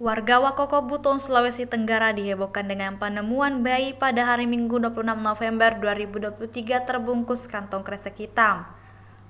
Warga Wakoko Buton, Sulawesi Tenggara dihebohkan dengan penemuan bayi pada hari Minggu 26 November 2023 terbungkus kantong kresek hitam.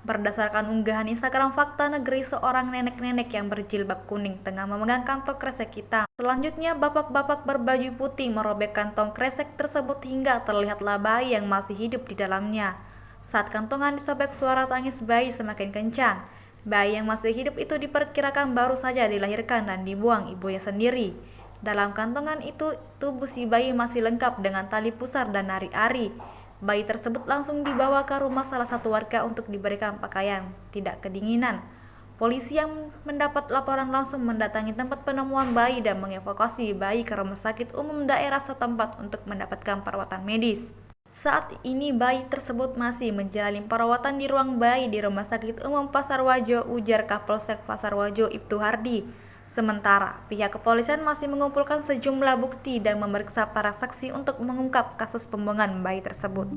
Berdasarkan unggahan Instagram Fakta Negeri, seorang nenek-nenek yang berjilbab kuning tengah memegang kantong kresek hitam. Selanjutnya, bapak-bapak berbaju putih merobek kantong kresek tersebut hingga terlihatlah bayi yang masih hidup di dalamnya. Saat kantongan disobek, suara tangis bayi semakin kencang. Bayi yang masih hidup itu diperkirakan baru saja dilahirkan dan dibuang ibunya sendiri. Dalam kantongan itu, tubuh si bayi masih lengkap dengan tali pusar dan ari-ari. Bayi tersebut langsung dibawa ke rumah salah satu warga untuk diberikan pakaian tidak kedinginan. Polisi yang mendapat laporan langsung mendatangi tempat penemuan bayi dan mengevakuasi bayi ke rumah sakit umum daerah setempat untuk mendapatkan perawatan medis. Saat ini bayi tersebut masih menjalani perawatan di ruang bayi di Rumah Sakit Umum Pasar Wajo, ujar Kapolsek Pasar Wajo Ibtu Hardi. Sementara, pihak kepolisian masih mengumpulkan sejumlah bukti dan memeriksa para saksi untuk mengungkap kasus pembuangan bayi tersebut.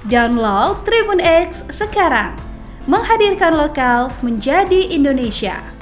Download Tribun X sekarang, menghadirkan lokal menjadi Indonesia.